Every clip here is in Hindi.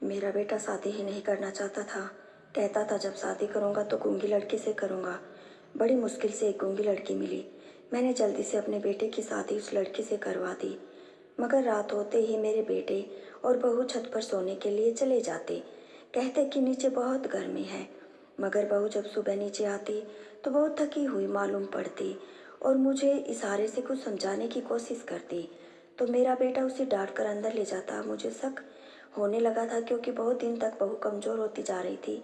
मेरा बेटा शादी ही नहीं करना चाहता था। कहता था जब शादी करूँगा तो गूंगी लड़की से करूँगा। बड़ी मुश्किल से एक गूंगी लड़की मिली। मैंने जल्दी से अपने बेटे की शादी उस लड़की से करवा दी। मगर रात होते ही मेरे बेटे और बहू छत पर सोने के लिए चले जाते। कहते कि नीचे बहुत गर्मी है। मगर बहू जब सुबह नीचे आती तो बहुत थकी हुई मालूम पड़ती और मुझे इशारे से कुछ समझाने की कोशिश करती। तो मेरा बेटा उसे डांट कर अंदर ले जाता। मुझे शक होने लगा था क्योंकि बहुत दिन तक बहू कमज़ोर होती जा रही थी।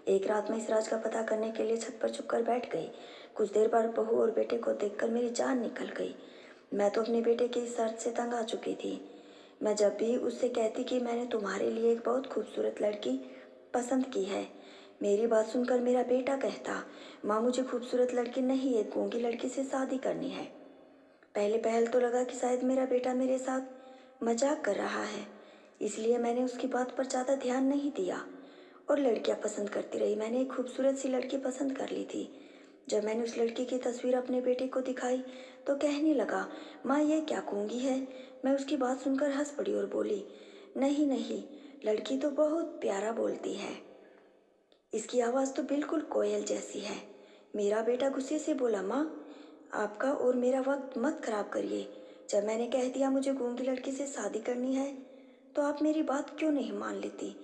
एक रात मैं इस राज का पता करने के लिए छत पर छुपकर बैठ गई। कुछ देर बाद बहू और बेटे को देखकर मेरी जान निकल गई। मैं तो अपने बेटे की इस शर्त से तंग आ चुकी थी। मैं जब भी उससे कहती कि मैंने तुम्हारे लिए एक बहुत खूबसूरत लड़की पसंद की है, मेरी बात सुनकर मेरा बेटा कहता, माँ मुझे खूबसूरत लड़की नहीं, एक गूंगी लड़की से शादी करनी है। पहले पहल तो लगा कि शायद मेरा बेटा मेरे साथ मजाक कर रहा है, इसलिए मैंने उसकी बात पर ज़्यादा ध्यान नहीं दिया और लड़कियां पसंद करती रही। मैंने एक खूबसूरत सी लड़की पसंद कर ली थी। जब मैंने उस लड़की की तस्वीर अपने बेटे को दिखाई तो कहने लगा, माँ ये क्या गूंगी है। मैं उसकी बात सुनकर हंस पड़ी और बोली, नहीं नहीं, लड़की तो बहुत प्यारा बोलती है, इसकी आवाज़ तो बिल्कुल कोयल जैसी है। मेरा बेटा गुस्से से बोला, माँ आपका और मेरा वक्त मत खराब करिए। जब मैंने कह दिया मुझे गूंगी लड़की से शादी करनी है तो आप मेरी बात क्यों नहीं मान लेती।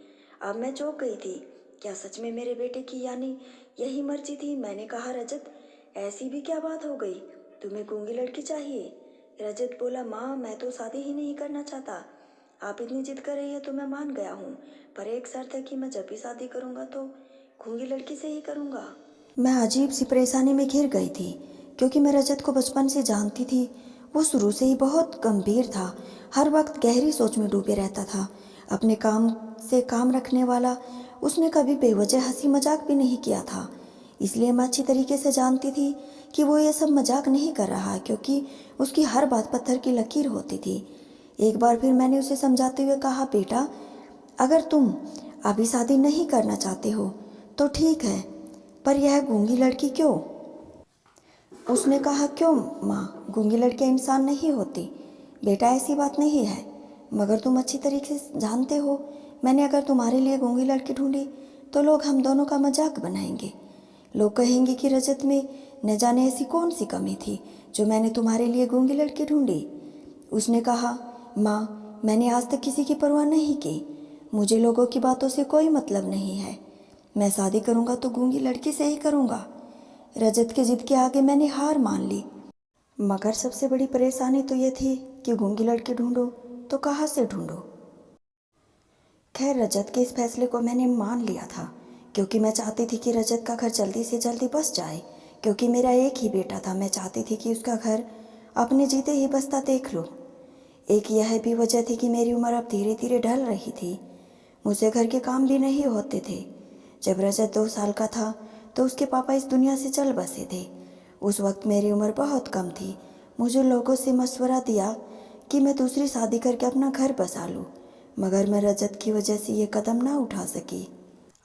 अब मैं चौंक गई थी। क्या सच में मेरे बेटे की यानी यही मर्जी थी। मैंने कहा, रजत ऐसी भी क्या बात हो गई, तुम्हें गूंगी लड़की चाहिए। रजत बोला, माँ मैं तो शादी ही नहीं करना चाहता। आप इतनी जिद कर रही है तो मैं मान गया हूँ, पर एक शर्त है कि मैं जब भी शादी करूँगा तो गूंगी लड़की से ही करूँगा। मैं अजीब सी परेशानी में घिर गई थी क्योंकि मैं रजत को बचपन से जानती थी। वो शुरू से ही बहुत गंभीर था, हर वक्त गहरी सोच में डूबे रहता था। अपने काम से काम रखने वाला, उसने कभी बेवजह हंसी मजाक भी नहीं किया था। इसलिए मैं अच्छी तरीके से जानती थी कि वो ये सब मजाक नहीं कर रहा है, क्योंकि उसकी हर बात पत्थर की लकीर होती थी। एक बार फिर मैंने उसे समझाते हुए कहा, बेटा अगर तुम अभी शादी नहीं करना चाहते हो तो ठीक है, पर यह गूंगी लड़की क्यों। उसने कहा, क्यों माँ, गूंगी लड़कियाँ इंसान नहीं होती। बेटा ऐसी बात नहीं है, मगर तुम अच्छी तरीके से जानते हो, मैंने अगर तुम्हारे लिए गूंगी लड़की ढूंढी तो लोग हम दोनों का मजाक बनाएंगे। लोग कहेंगे कि रजत में न जाने ऐसी कौन सी कमी थी जो मैंने तुम्हारे लिए गूंगी लड़की ढूंढी। उसने कहा, माँ मैंने आज तक किसी की परवाह नहीं की, मुझे लोगों की बातों से कोई मतलब नहीं है। मैं शादी करूँगा तो गूंगी लड़की से ही करूँगा। रजत के जिद के आगे मैंने हार मान ली। मगर सबसे बड़ी परेशानी तो ये थी कि गूंगी लड़की ढूंढो तो कहाँ से ढूंढो। खैर रजत के इस फैसले को मैंने मान लिया था क्योंकि मैं चाहती थी कि रजत का घर जल्दी से जल्दी बस जाए, क्योंकि मेरा एक ही बेटा था। मैं चाहती थी कि उसका घर अपने जीते ही बसता देख लूँ। एक यह भी वजह थी कि मेरी उम्र अब धीरे धीरे ढल रही थी, मुझसे घर के काम भी नहीं होते थे। जब रजत 2 साल का था तो उसके पापा इस दुनिया से चल बसे थे। उस वक्त मेरी उम्र बहुत कम थी। मुझे लोगों से मशवरा दिया कि मैं दूसरी शादी करके अपना घर बसा लूँ, मगर मैं रजत की वजह से ये कदम ना उठा सकी।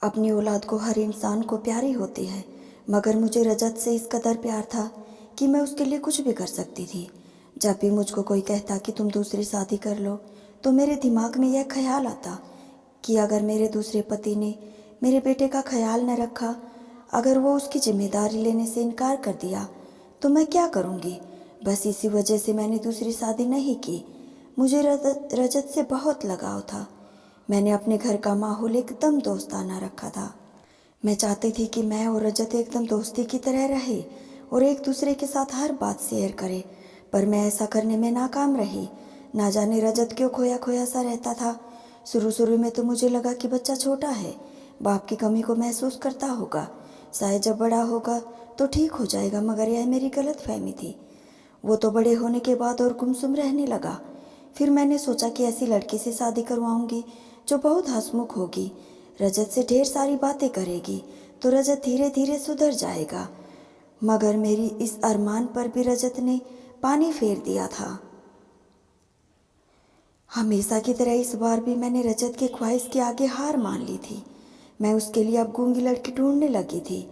अपनी औलाद को हर इंसान को प्यारी होती है, मगर मुझे रजत से इस कदर प्यार था कि मैं उसके लिए कुछ भी कर सकती थी। जब भी मुझको कोई कहता कि तुम दूसरी शादी कर लो तो मेरे दिमाग में यह ख्याल आता कि अगर मेरे दूसरे पति ने मेरे बेटे का ख्याल न रखा, अगर वो उसकी जिम्मेदारी लेने से इनकार कर दिया तो मैं क्या करूँगी। बस इसी वजह से मैंने दूसरी शादी नहीं की। मुझे रजत से बहुत लगाव था। मैंने अपने घर का माहौल एकदम दोस्ताना रखा था। मैं चाहती थी कि मैं और रजत एकदम दोस्ती की तरह रहे और एक दूसरे के साथ हर बात शेयर करें, पर मैं ऐसा करने में नाकाम रही। ना जाने रजत क्यों खोया खोया सा रहता था। शुरू शुरू में तो मुझे लगा कि बच्चा छोटा है, बाप की कमी को महसूस करता होगा, शायद जब बड़ा होगा तो ठीक हो जाएगा, मगर यह मेरी गलत फहमी थी। वो तो बड़े होने के बाद और गुमसुम रहने लगा। फिर मैंने सोचा कि ऐसी लड़की से शादी करवाऊंगी जो बहुत हंसमुख होगी, रजत से ढेर सारी बातें करेगी, तो रजत धीरे धीरे सुधर जाएगा। मगर मेरी इस अरमान पर भी रजत ने पानी फेर दिया था। हमेशा की तरह इस बार भी मैंने रजत की ख्वाहिश के आगे हार मान ली थी। मैं उसके लिए अब गूंगी लड़की ढूंढने लगी थी,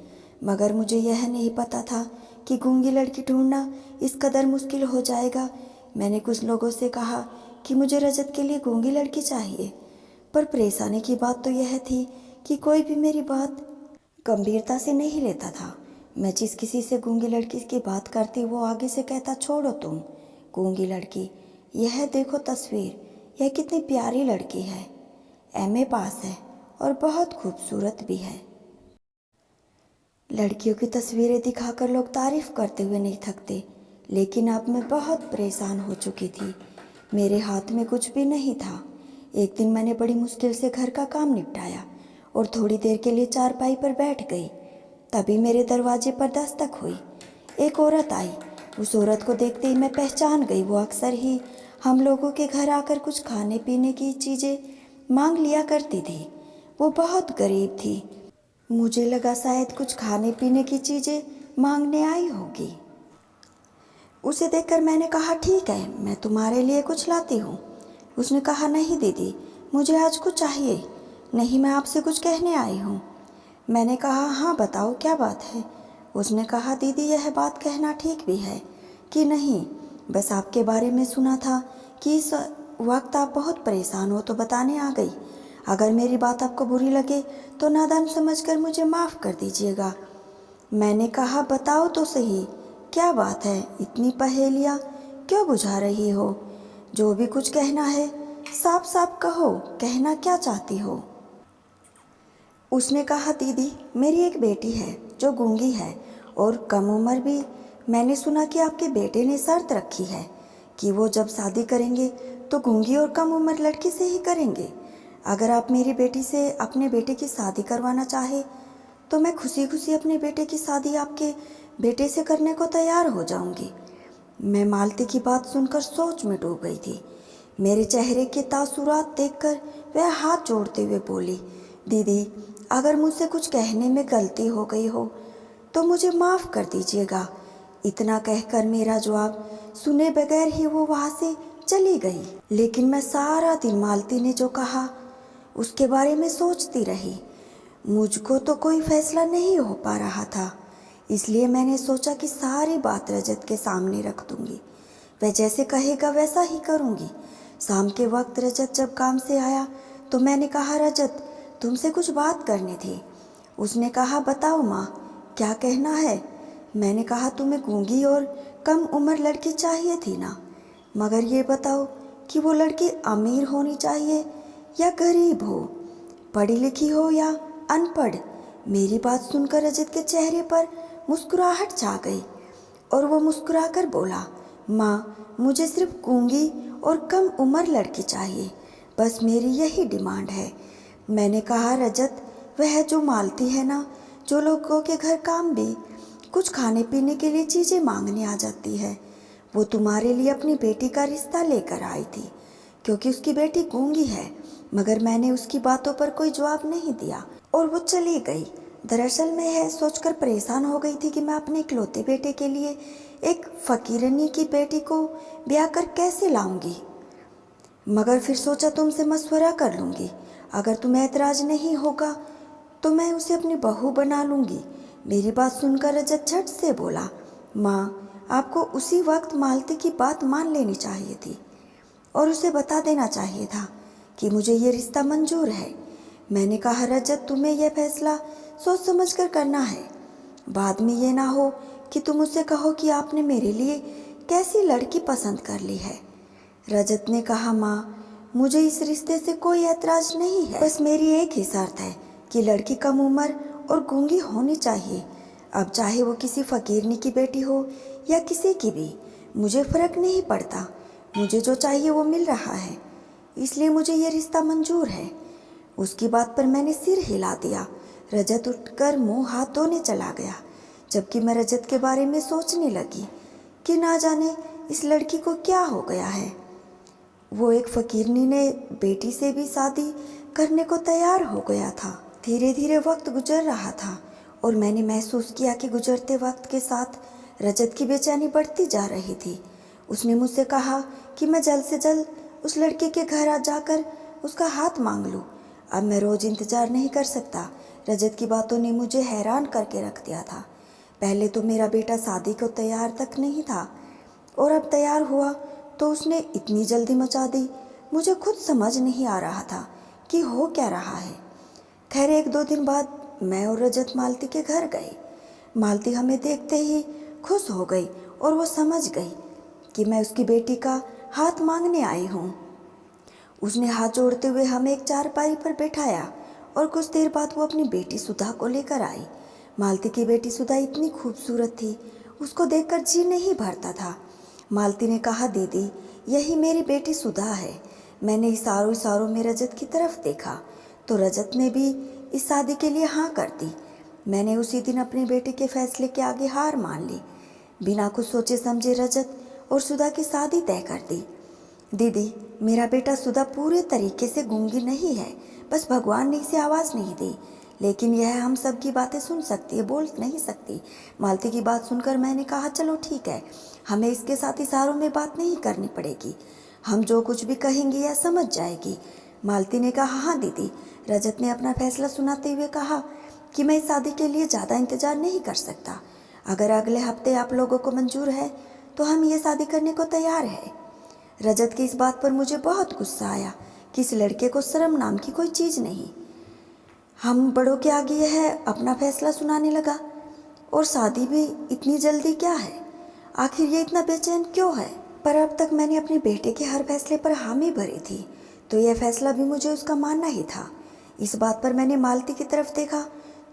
मगर मुझे यह नहीं पता था कि गूंगी लड़की ढूंढना इस कदर मुश्किल हो जाएगा। मैंने कुछ लोगों से कहा कि मुझे रजत के लिए गूंगी लड़की चाहिए, पर परेशानी की बात तो यह थी कि कोई भी मेरी बात गंभीरता से नहीं लेता था। मैं जिस किसी से गूंगी लड़की की बात करती वो आगे से कहता, छोड़ो तुम गूंगी लड़की, यह देखो तस्वीर, यह कितनी प्यारी लड़की है, एमए पास है और बहुत खूबसूरत भी है। लड़कियों की तस्वीरें दिखाकर लोग तारीफ करते हुए नहीं थकते, लेकिन अब मैं बहुत परेशान हो चुकी थी। मेरे हाथ में कुछ भी नहीं था। एक दिन मैंने बड़ी मुश्किल से घर का काम निपटाया और थोड़ी देर के लिए चारपाई पर बैठ गई। तभी मेरे दरवाजे पर दस्तक हुई। एक औरत आई। उस औरत को देखते ही मैं पहचान गई। वो अक्सर ही हम लोगों के घर आकर कुछ खाने पीने की चीज़ें मांग लिया करती थी। वो बहुत गरीब थी। मुझे लगा शायद कुछ खाने पीने की चीज़ें मांगने आई होगी। उसे देखकर मैंने कहा, ठीक है, मैं तुम्हारे लिए कुछ लाती हूँ। उसने कहा, नहीं दीदी, मुझे आज कुछ चाहिए नहीं, मैं आपसे कुछ कहने आई हूँ। मैंने कहा, हाँ बताओ क्या बात है। उसने कहा, दीदी यह बात कहना ठीक भी है कि नहीं, बस आपके बारे में सुना था कि इस वक्त आप बहुत परेशान हो तो बताने आ गई। अगर मेरी बात आपको बुरी लगे तो नादान समझकर मुझे माफ़ कर दीजिएगा। मैंने कहा, बताओ तो सही क्या बात है, इतनी पहेलियाँ क्यों बुझा रही हो? जो भी कुछ कहना है साफ साफ कहो, कहना क्या चाहती हो? उसने कहा, दीदी मेरी एक बेटी है जो गूंगी है और कम उम्र भी। मैंने सुना कि आपके बेटे ने शर्त रखी है कि वो जब शादी करेंगे तो गूंगी और कम उम्र लड़की से ही करेंगे। अगर आप मेरी बेटी से अपने बेटे की शादी करवाना चाहे तो मैं खुशी खुशी अपने बेटे की शादी आपके बेटे से करने को तैयार हो जाऊंगी। मैं मालती की बात सुनकर सोच में डूब गई थी। मेरे चेहरे के तासुरात देखकर वह हाथ जोड़ते हुए बोली, दीदी अगर मुझसे कुछ कहने में गलती हो गई हो तो मुझे माफ़ कर दीजिएगा। इतना कहकर मेरा जवाब सुने बगैर ही वो वहाँ से चली गई। लेकिन मैं सारा दिन मालती ने जो कहा उसके बारे में सोचती रही। मुझको तो कोई फैसला नहीं हो पा रहा था, इसलिए मैंने सोचा कि सारी बात रजत के सामने रख दूंगी। वह जैसे कहेगा वैसा ही करूंगी। शाम के वक्त रजत जब काम से आया तो मैंने कहा, रजत तुमसे कुछ बात करनी थी। उसने कहा, बताओ माँ, क्या कहना है? मैंने कहा, तुम्हें गूंगी और कम उम्र लड़की चाहिए थी ना, मगर ये बताओ कि वो लड़की अमीर होनी चाहिए या गरीब हो, पढ़ी लिखी हो या अनपढ़। मेरी बात सुनकर रजत के चेहरे पर मुस्कुराहट छा गई और वो मुस्कुराकर बोला, माँ मुझे सिर्फ गूंगी और कम उम्र लड़की चाहिए, बस मेरी यही डिमांड है। मैंने कहा, रजत वह जो मालती है ना, जो लोगों के घर काम भी कुछ खाने पीने के लिए चीज़ें मांगने आ जाती है, वो तुम्हारे लिए अपनी बेटी का रिश्ता लेकर आई थी क्योंकि उसकी बेटी गूंगी है। मगर मैंने उसकी बातों पर कोई जवाब नहीं दिया और वो चली गई। दरअसल मैं यह सोचकर परेशान हो गई थी कि मैं अपने इकलौते बेटे के लिए एक फकीरनी की बेटी को ब्याह कर कैसे लाऊंगी। मगर फिर सोचा तुमसे मशवरा कर लूँगी, अगर तुम्हें ऐतराज़ नहीं होगा तो मैं उसे अपनी बहू बना लूँगी। मेरी बात सुनकर रजत झट से बोला, माँ आपको उसी वक्त मालती की बात मान लेनी चाहिए थी और उसे बता देना चाहिए था कि मुझे ये रिश्ता मंजूर है। मैंने कहा, रजत तुम्हें यह फैसला सोच समझ कर करना है, बाद में ये ना हो कि तुम उससे कहो कि आपने मेरे लिए कैसी लड़की पसंद कर ली है। रजत ने कहा, माँ मुझे इस रिश्ते से कोई ऐतराज़ नहीं है, बस मेरी एक ही शर्त है कि लड़की कम उम्र और गूंगी होनी चाहिए। अब चाहे वो किसी फकीरनी की बेटी हो या किसी की भी, मुझे फ़र्क नहीं पड़ता। मुझे जो चाहिए वो मिल रहा है, इसलिए मुझे ये रिश्ता मंजूर है। उसकी बात पर मैंने सिर हिला दिया। रजत उठकर मुंह हाथ धोने चला गया, जबकि मैं रजत के बारे में सोचने लगी कि ना जाने इस लड़की को क्या हो गया है। वो एक फकीरनी ने बेटी से भी शादी करने को तैयार हो गया था। धीरे धीरे वक्त गुजर रहा था और मैंने महसूस किया कि गुजरते वक्त के साथ रजत की बेचैनी बढ़ती जा रही थी। उसने मुझसे कहा कि मैं जल्द से जल्द उस लड़के के घर आ जाकर उसका हाथ मांग लूँ। अब मैं रोज़ इंतज़ार नहीं कर सकता। रजत की बातों ने मुझे हैरान करके रख दिया था। पहले तो मेरा बेटा शादी को तैयार तक नहीं था और अब तैयार हुआ तो उसने इतनी जल्दी मचा दी। मुझे खुद समझ नहीं आ रहा था कि हो क्या रहा है। खैर 1-2 दिन बाद मैं और रजत मालती के घर गए। मालती हमें देखते ही खुश हो गई और वो समझ गई कि मैं उसकी बेटी का हाथ मांगने आई हूँ। उसने हाथ जोड़ते हुए हमें एक चारपाई पर बैठाया और कुछ देर बाद वो अपनी बेटी सुधा को लेकर आई। मालती की बेटी सुधा इतनी खूबसूरत थी, उसको देखकर जी नहीं भरता था। मालती ने कहा, दीदी यही मेरी बेटी सुधा है। मैंने इशारों इशारों में रजत की तरफ देखा तो रजत ने भी इस शादी के लिए हाँ कर दी। मैंने उसी दिन अपने बेटे के फैसले के आगे हार मान ली। बिना कुछ सोचे समझे रजत और सुधा की शादी तय कर दी। दीदी मेरा बेटा सुधा पूरे तरीके से गूंगी नहीं है, बस भगवान ने इसे आवाज़ नहीं दी, लेकिन यह हम सब की बातें सुन सकती है, बोल नहीं सकती। मालती की बात सुनकर मैंने कहा, चलो ठीक है, हमें इसके साथ इशारों में बात नहीं करनी पड़ेगी, हम जो कुछ भी कहेंगे यह समझ जाएगी। मालती ने कहा, हाँ दीदी। रजत ने अपना फैसला सुनाते हुए कहा कि मैं इस शादी के लिए ज़्यादा इंतज़ार नहीं कर सकता। अगर अगले हफ्ते आप लोगों को मंजूर है तो हम ये शादी करने को तैयार है। रजत की इस बात पर मुझे बहुत गुस्सा आया कि इस लड़के को शर्म नाम की कोई चीज़ नहीं। हम बड़ों के आगे यह अपना फैसला सुनाने लगा, और शादी भी इतनी जल्दी क्या है? आखिर ये इतना बेचैन क्यों है? पर अब तक मैंने अपने बेटे के हर फैसले पर हामी भरी थी, तो यह फैसला भी मुझे उसका मानना ही था। इस बात पर मैंने मालती की तरफ देखा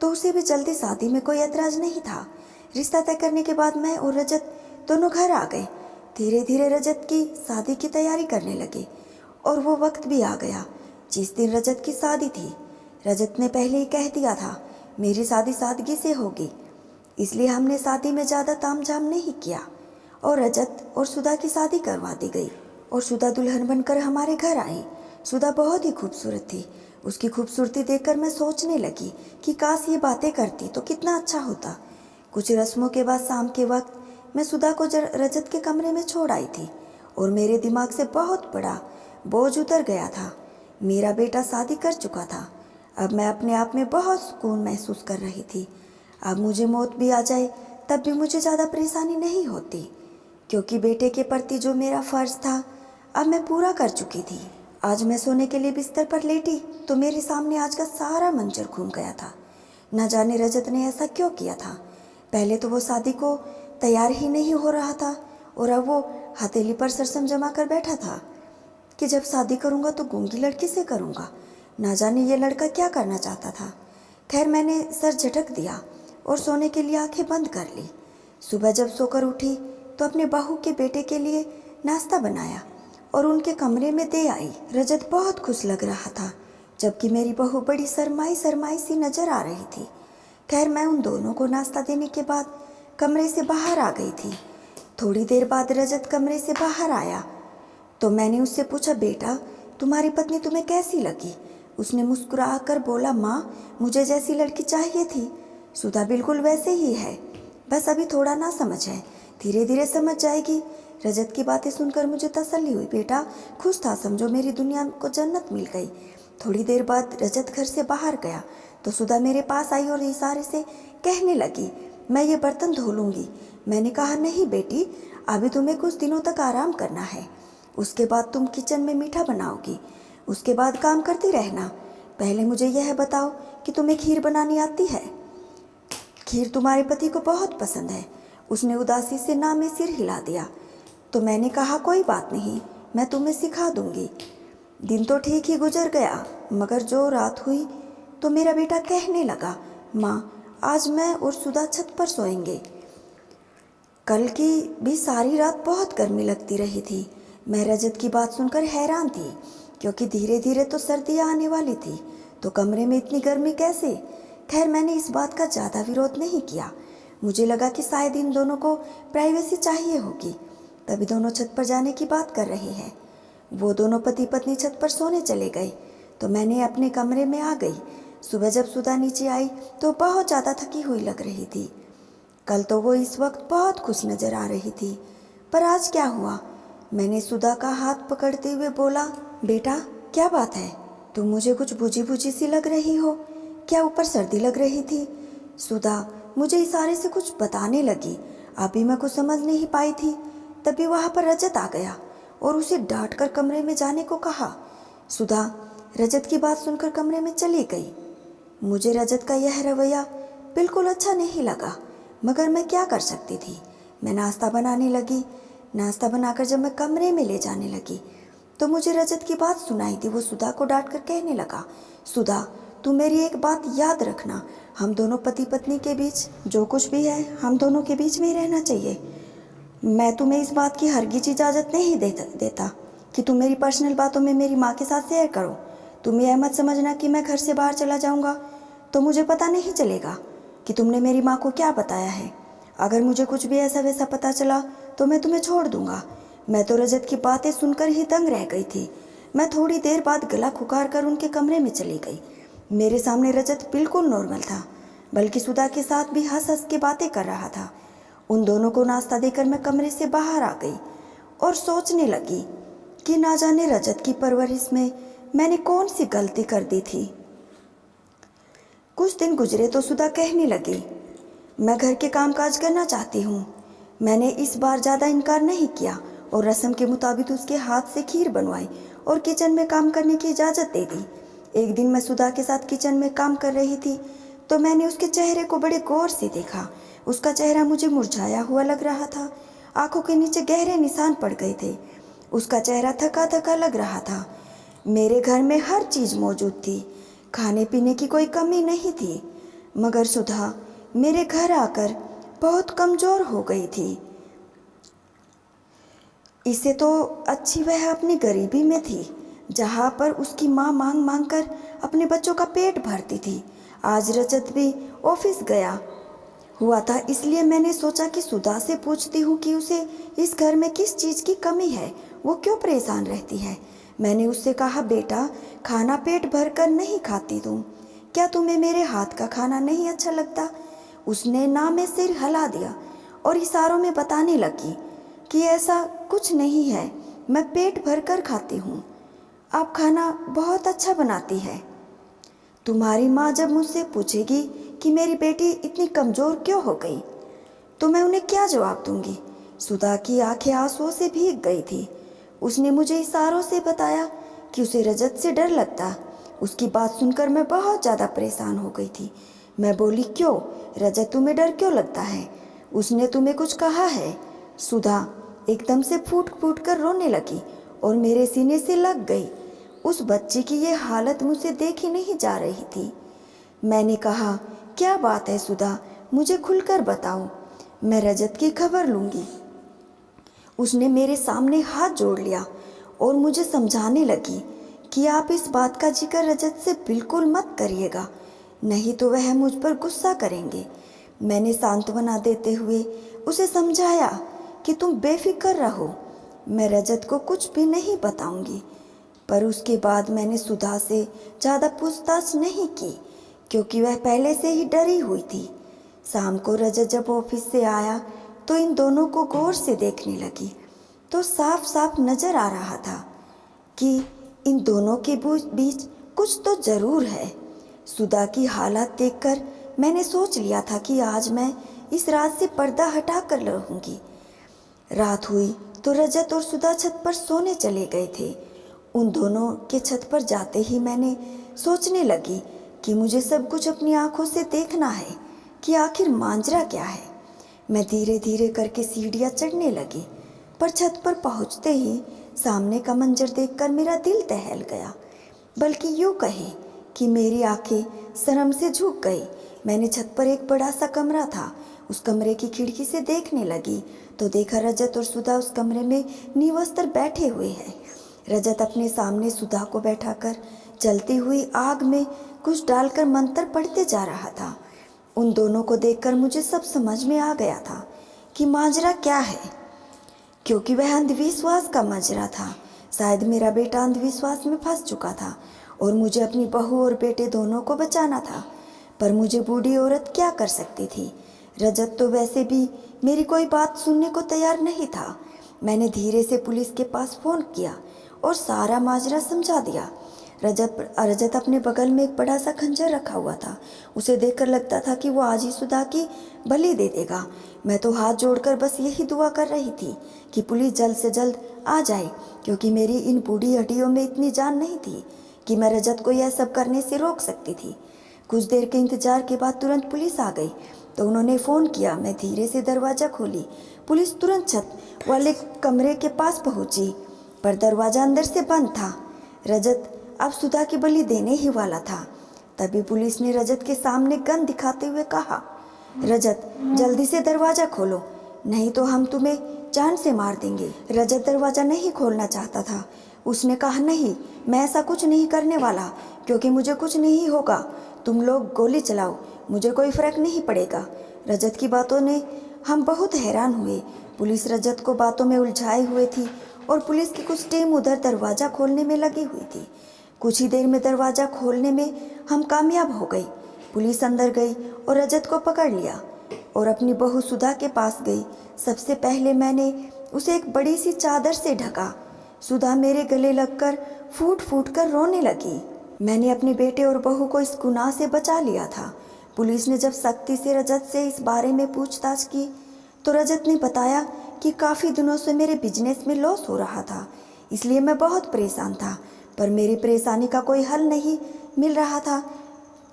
तो उसे भी जल्दी शादी में कोई ऐतराज़ नहीं था। रिश्ता तय करने के बाद मैं और रजत दोनों घर आ गए। धीरे धीरे रजत की शादी की तैयारी करने लगे और वो वक्त भी आ गया जिस दिन रजत की शादी थी। रजत ने पहले ही कह दिया था मेरी शादी सादगी से होगी, इसलिए हमने शादी में ज़्यादा तामझाम नहीं किया और रजत और सुधा की शादी करवा दी गई और सुधा दुल्हन बनकर हमारे घर आई। सुधा बहुत ही खूबसूरत थी। उसकी खूबसूरती देखकर मैं सोचने लगी कि काश ये बातें करती तो कितना अच्छा होता। कुछ रस्मों के बाद शाम के वक्त मैं सुधा को रजत के कमरे में छोड़ आई थी और मेरे दिमाग से बहुत बड़ा बोझ उतर गया था। मेरा बेटा शादी कर चुका था। अब मैं अपने आप में बहुत सुकून महसूस कर रही थी। अब मुझे मौत भी आ जाए तब भी मुझे ज़्यादा परेशानी नहीं होती, क्योंकि बेटे के प्रति जो मेरा फ़र्ज़ था अब मैं पूरा कर चुकी थी। आज मैं सोने के लिए बिस्तर पर लेटी तो मेरे सामने आज का सारा मंजर घूम गया था। न जाने रजत ने ऐसा क्यों किया था। पहले तो वो शादी को तैयार ही नहीं हो रहा था और अब वो हथेली पर सरसम जमा कर बैठा था कि जब शादी करूँगा तो गूंगी लड़की से करूँगा। ना जाने ये लड़का क्या करना चाहता था। खैर मैंने सर झटक दिया और सोने के लिए आंखें बंद कर ली। सुबह जब सोकर उठी तो अपने बहू के बेटे के लिए नाश्ता बनाया और उनके कमरे में दे आई। रजत बहुत खुश लग रहा था, जबकि मेरी बहू बड़ी शर्माई शर्माई सी नजर आ रही थी। खैर मैं उन दोनों को नाश्ता देने के बाद कमरे से बाहर आ गई थी। थोड़ी देर बाद रजत कमरे से बाहर आया तो मैंने उससे पूछा, बेटा तुम्हारी पत्नी तुम्हें कैसी लगी? उसने मुस्कुरा कर बोला, माँ मुझे जैसी लड़की चाहिए थी सुधा बिल्कुल वैसे ही है, बस अभी थोड़ा ना समझ है, धीरे धीरे समझ जाएगी। रजत की बातें सुनकर मुझे तसल्ली हुई। बेटा खुश था, समझो मेरी दुनिया को जन्नत मिल गई। थोड़ी देर बाद रजत घर से बाहर गया तो सुधा मेरे पास आई और इशारे से कहने लगी, मैं ये बर्तन धो लूँगी। मैंने कहा, नहीं बेटी, अभी तुम्हें कुछ दिनों तक आराम करना है, उसके बाद तुम किचन में मीठा बनाओगी, उसके बाद काम करती रहना। पहले मुझे यह बताओ कि तुम्हें खीर बनानी आती है? खीर तुम्हारे पति को बहुत पसंद है। उसने उदासी से ना में सिर हिला दिया। तो मैंने कहा, कोई बात नहीं, मैं तुम्हें सिखा दूंगी। दिन तो ठीक ही गुजर गया, मगर जो रात हुई तो मेरा बेटा कहने लगा, माँ आज मैं और सुधा छत पर सोएंगे। कल की भी सारी रात बहुत गर्मी लगती रही थी। मैं रजत की बात सुनकर हैरान थी, क्योंकि धीरे धीरे तो सर्दियाँ आने वाली थी, तो कमरे में इतनी गर्मी कैसे? खैर मैंने इस बात का ज़्यादा विरोध नहीं किया। मुझे लगा कि शायद इन दोनों को प्राइवेसी चाहिए होगी, तभी दोनों छत पर जाने की बात कर रहे हैं। वो दोनों पति पत्नी छत पर सोने चले गए तो मैंने अपने कमरे में आ गई। सुबह जब सुधा नीचे आई तो बहुत ज़्यादा थकी हुई लग रही थी। कल तो वो इस वक्त बहुत खुश नज़र आ रही थी, पर आज क्या हुआ? मैंने सुधा का हाथ पकड़ते हुए बोला, बेटा क्या बात है? तुम मुझे कुछ बुझी बुझी सी लग रही हो, क्या ऊपर सर्दी लग रही थी? सुधा मुझे इशारे से कुछ बताने लगी। अभी मैं कुछ समझ नहीं पाई थी, तभी वहाँ पर रजत आ गया और उसे डांट कर कमरे में जाने को कहा। सुधा रजत की बात सुनकर कमरे में चली गई। मुझे रजत का यह रवैया बिल्कुल अच्छा नहीं लगा, मगर मैं क्या कर सकती थी। मैं नाश्ता बनाने लगी। नाश्ता बनाकर जब मैं कमरे में ले जाने लगी तो मुझे रजत की बात सुनाई दी। वो सुधा को डांट कर कहने लगा, सुधा तू मेरी एक बात याद रखना, हम दोनों पति पत्नी के बीच जो कुछ भी है हम दोनों के बीच में ही रहना चाहिए। मैं तुम्हें इस बात की हरगिज इजाज़त नहीं देता कि तुम मेरी पर्सनल बातों में मेरी माँ के साथ शेयर करो। तुम यह मत समझना कि मैं घर से बाहर चला जाऊँगा तो मुझे पता नहीं चलेगा कि तुमने मेरी माँ को क्या बताया है। अगर मुझे कुछ भी ऐसा वैसा पता चला तो मैं तुम्हें छोड़ दूँगा। मैं तो रजत की बातें सुनकर ही दंग रह गई थी। मैं थोड़ी देर बाद गला खुकार कर उनके कमरे में चली गई। मेरे सामने रजत बिल्कुल नॉर्मल था, बल्कि सुधा के साथ भी हंस हंस के बातें कर रहा था। उन दोनों को नाश्ता देकर मैं कमरे से बाहर आ गई और सोचने लगी कि ना जाने रजत की परवरिश में मैंने कौन सी गलती कर दी थी। कुछ दिन गुजरे तो सुधा कहने लगी, मैं घर के कामकाज करना चाहती हूँ। मैंने इस बार ज़्यादा इनकार नहीं किया और रस्म के मुताबिक उसके हाथ से खीर बनवाई और किचन में काम करने की इजाज़त दे दी। एक दिन मैं सुधा के साथ किचन में काम कर रही थी तो मैंने उसके चेहरे को बड़े गौर से देखा। उसका चेहरा मुझे मुरझाया हुआ लग रहा था। आंखों के नीचे गहरे निशान पड़ गए थे। उसका चेहरा थका थका लग रहा था। मेरे घर में हर चीज़ मौजूद थी, खाने पीने की कोई कमी नहीं थी, मगर सुधा मेरे घर आकर बहुत कमज़ोर हो गई थी। इसे तो अच्छी वह अपनी गरीबी में थी, जहाँ पर उसकी माँ मांग मांग कर अपने बच्चों का पेट भरती थी। आज रजत भी ऑफिस गया हुआ था, इसलिए मैंने सोचा कि सुधा से पूछती हूँ कि उसे इस घर में किस चीज़ की कमी है, वो क्यों परेशान रहती है। मैंने उससे कहा, बेटा खाना पेट भर कर नहीं खाती तुम, क्या तुम्हें मेरे हाथ का खाना नहीं अच्छा लगता। उसने ना में सिर हिला दिया और इशारों में बताने लगी कि ऐसा कुछ नहीं है, मैं पेट भर कर खाती हूँ, आप खाना बहुत अच्छा बनाती है। तुम्हारी माँ जब मुझसे पूछेगी कि मेरी बेटी इतनी कमज़ोर क्यों हो गई तो मैं उन्हें क्या जवाब दूंगी। सुधा की आंखें आंसुओं से भीग गई थी। उसने मुझे इशारों से बताया कि उसे रजत से डर लगता। उसकी बात सुनकर मैं बहुत ज़्यादा परेशान हो गई थी। मैं बोली, क्यों रजत, तुम्हें डर क्यों लगता है, उसने तुम्हें कुछ कहा है। सुधा एकदम से फूट फूट कर रोने लगी और मेरे सीने से लग गई। उस बच्ची की ये हालत मुझसे देखी नहीं जा रही थी। मैंने कहा, क्या बात है सुधा, मुझे खुलकर बताओ, मैं रजत की खबर लूँगी। उसने मेरे सामने हाथ जोड़ लिया और मुझे समझाने लगी कि आप इस बात का जिक्र रजत से बिल्कुल मत करिएगा, नहीं तो वह मुझ पर गुस्सा करेंगे। मैंने सांत्वना देते हुए उसे समझाया कि तुम बेफिक्र रहो, मैं रजत को कुछ भी नहीं बताऊंगी। पर उसके बाद मैंने सुधा से ज़्यादा पूछताछ नहीं की, क्योंकि वह पहले से ही डरी हुई थी। शाम को रजत जब ऑफिस से आया तो इन दोनों को गौर से देखने लगी तो साफ साफ नज़र आ रहा था कि इन दोनों के बीच कुछ तो ज़रूर है। सुधा की हालत देखकर मैंने सोच लिया था कि आज मैं इस रात से पर्दा हटा कर रहूँगी। रात हुई तो रजत और सुधा छत पर सोने चले गए थे। उन दोनों के छत पर जाते ही मैंने सोचने लगी कि मुझे सब कुछ अपनी आंखों से देखना है कि आखिर मांजरा क्या है। मैं धीरे धीरे करके सीढ़ियाँ चढ़ने लगी, पर छत पर पहुँचते ही सामने का मंजर देखकर मेरा दिल दहल गया, बल्कि यूँ कहे कि मेरी आंखें शर्म से झुक गई। मैंने छत पर एक बड़ा सा कमरा था, उस कमरे की खिड़की से देखने लगी तो देखा रजत और सुधा उस कमरे में निवस्त्र बैठे हुए हैं। रजत अपने सामने सुधा को बैठाकर जलती हुई आग में कुछ डालकर मंत्र पढ़ते जा रहा था। उन दोनों को देखकर मुझे सब समझ में आ गया था कि माजरा क्या है, क्योंकि वह अंधविश्वास का माजरा था। शायद मेरा बेटा अंधविश्वास में फंस चुका था और मुझे अपनी बहू और बेटे दोनों को बचाना था, पर मुझे बूढ़ी औरत क्या कर सकती थी। रजत तो वैसे भी मेरी कोई बात सुनने को तैयार नहीं था। मैंने धीरे से पुलिस के पास फ़ोन किया और सारा माजरा समझा दिया। रजत अपने बगल में एक बड़ा सा खंजर रखा हुआ था। उसे देखकर लगता था कि वो आज ही सुधा की बलि दे देगा। मैं तो हाथ जोड़कर बस यही दुआ कर रही थी कि पुलिस जल्द से जल्द आ जाए, क्योंकि मेरी इन बूढ़ी हड्डियों में इतनी जान नहीं थी कि मैं रजत को यह सब करने से रोक सकती थी। कुछ देर के इंतजार के बाद तुरंत पुलिस आ गई तो उन्होंने फ़ोन किया। मैं धीरे से दरवाज़ा खोली। पुलिस तुरंत छत वाले कमरे के पास पहुंची, पर दरवाज़ा अंदर से बंद था। रजत अब सुधा की बलि देने ही वाला था। तभी पुलिस ने रजत के सामने गन दिखाते हुए कहा, रजत जल्दी से दरवाज़ा खोलो, नहीं तो हम तुम्हें जान से मार देंगे। रजत दरवाज़ा नहीं खोलना चाहता था। उसने कहा, नहीं, मैं ऐसा कुछ नहीं करने वाला, क्योंकि मुझे कुछ नहीं होगा। तुम लोग गोली चलाओ, मुझे कोई फ़र्क नहीं पड़ेगा। रजत की बातों ने हम बहुत हैरान हुए। पुलिस रजत को बातों में उलझाए हुए थी और पुलिस की कुछ टीम उधर दरवाज़ा खोलने में लगी हुई थी। कुछ ही देर में दरवाज़ा खोलने में हम कामयाब हो गई। पुलिस अंदर गई और रजत को पकड़ लिया और अपनी बहू सुधा के पास गई। सबसे पहले मैंने उसे एक बड़ी सी चादर से ढका। सुधा मेरे गले लगकर फूट फूट कर रोने लगी। मैंने अपने बेटे और बहू को इस गुनाह से बचा लिया था। पुलिस ने जब सख्ती से रजत से इस बारे में पूछताछ की तो रजत ने बताया कि काफ़ी दिनों से मेरे बिजनेस में लॉस हो रहा था, इसलिए मैं बहुत परेशान था, पर मेरी परेशानी का कोई हल नहीं मिल रहा था।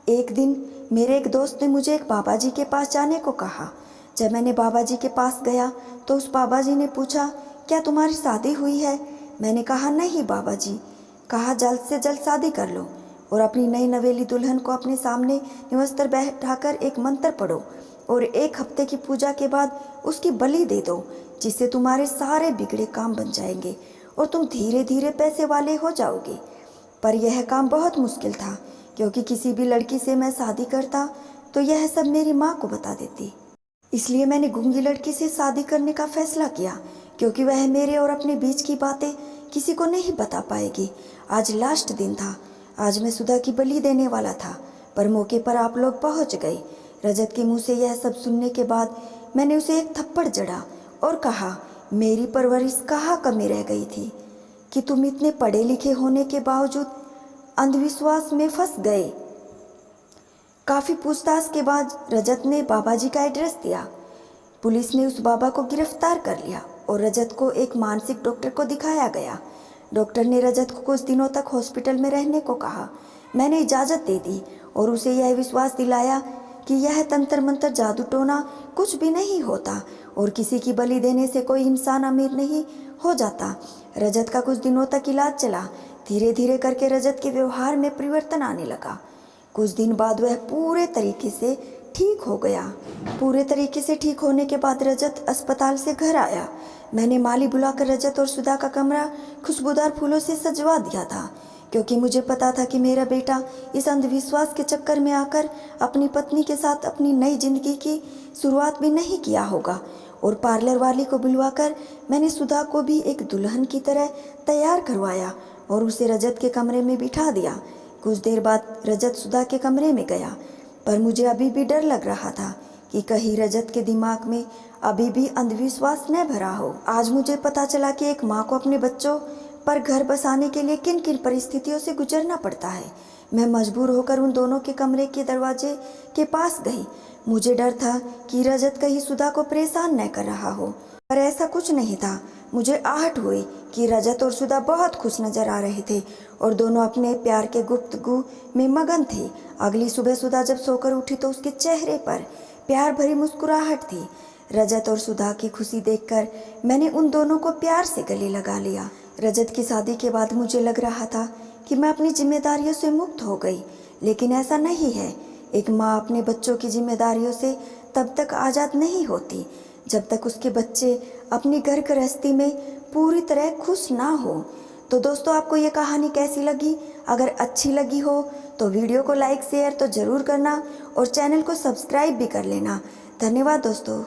एक दिन मेरे एक दोस्त ने मुझे एक बाबा जी के पास जाने को कहा। जब मैंने बाबा जी के पास गया तो उस बाबा जी ने पूछा, क्या तुम्हारी शादी हुई है? मैंने कहा, नहीं बाबा जी। कहा, जल्द से जल्द शादी कर लो और अपनी नई नवेली दुल्हन को अपने सामने निवस्त्र बैठाकर एक मंत्र पढ़ो और 1 हफ्ते की पूजा के बाद उसकी बलि दे दो, जिससे तुम्हारे सारे बिगड़े काम बन जाएंगे और तुम धीरे धीरे पैसे वाले हो जाओगे। पर यह काम बहुत मुश्किल था, क्योंकि किसी भी लड़की से मैं शादी करता तो यह सब मेरी माँ को बता देती। इसलिए मैंने गूंगी लड़की से शादी करने का फैसला किया, क्योंकि वह मेरे और अपने बीच की बातें किसी को नहीं बता पाएगी। आज लास्ट दिन था। आज मैं सुधा की बलि देने वाला था, पर मौके पर आप लोग पहुंच गए। रजत के मुंह से यह सब सुनने के बाद मैंने उसे एक थप्पड़ जड़ा और कहा, मेरी परवरिश कहाँ कमी रह गई थी कि तुम इतने पढ़े लिखे होने के बावजूद अंधविश्वास में फंस गए। काफ़ी पूछताछ के बाद रजत ने बाबा जी का एड्रेस दिया। पुलिस ने उस बाबा को गिरफ्तार कर लिया और रजत को एक मानसिक डॉक्टर को दिखाया गया। डॉक्टर ने रजत को कुछ दिनों तक हॉस्पिटल में रहने को कहा। मैंने इजाज़त दे दी और उसे यह विश्वास दिलाया कि यह तंत्र मंत्र जादू टोना कुछ भी नहीं होता और किसी की बलि देने से कोई इंसान अमीर नहीं हो जाता। रजत का कुछ दिनों तक इलाज चला। धीरे धीरे करके रजत के व्यवहार में परिवर्तन आने लगा। कुछ दिन बाद वह पूरे तरीके से ठीक हो गया। पूरे तरीके से ठीक होने के बाद रजत अस्पताल से घर आया। मैंने माली बुलाकर रजत और सुधा का कमरा खुशबूदार फूलों से सजवा दिया था, क्योंकि मुझे पता था कि मेरा बेटा इस अंधविश्वास के चक्कर में आकर अपनी पत्नी के साथ अपनी नई जिंदगी की शुरुआत भी नहीं किया होगा। और पार्लर वाली को बुलवाकर मैंने सुधा को भी एक दुल्हन की तरह तैयार करवाया और उसे रजत के कमरे में बिठा दिया। कुछ देर बाद रजत सुधा के कमरे में गया, पर मुझे अभी भी डर लग रहा था कि कहीं रजत के दिमाग में अभी भी अंधविश्वास न भरा हो। आज मुझे पता चला कि एक माँ को अपने बच्चों पर घर बसाने के लिए किन किन परिस्थितियों से गुजरना पड़ता है। मैं मजबूर होकर उन दोनों के कमरे के दरवाजे के पास गई। मुझे डर था कि रजत कहीं सुधा को परेशान न कर रहा हो, पर ऐसा कुछ नहीं था। मुझे आहट हुई कि रजत और सुधा बहुत खुश नजर आ रहे थे और दोनों अपने प्यार के गुफ्तगू में मगन थे। अगली सुबह सुधा जब सोकर उठी तो उसके चेहरे पर प्यार भरी मुस्कुराहट थी। रजत और सुधा की खुशी देखकर मैंने उन दोनों को प्यार से गले लगा लिया। रजत की शादी के बाद मुझे लग रहा था कि मैं अपनी जिम्मेदारियों से मुक्त हो गई, लेकिन ऐसा नहीं है। एक माँ अपने बच्चों की जिम्मेदारियों से तब तक आज़ाद नहीं होती जब तक उसके बच्चे अपनी घर गृहस्थी में पूरी तरह खुश ना हो। तो दोस्तों, आपको ये कहानी कैसी लगी? अगर अच्छी लगी हो तो वीडियो को लाइक शेयर तो ज़रूर करना और चैनल को सब्सक्राइब भी कर लेना। धन्यवाद दोस्तों।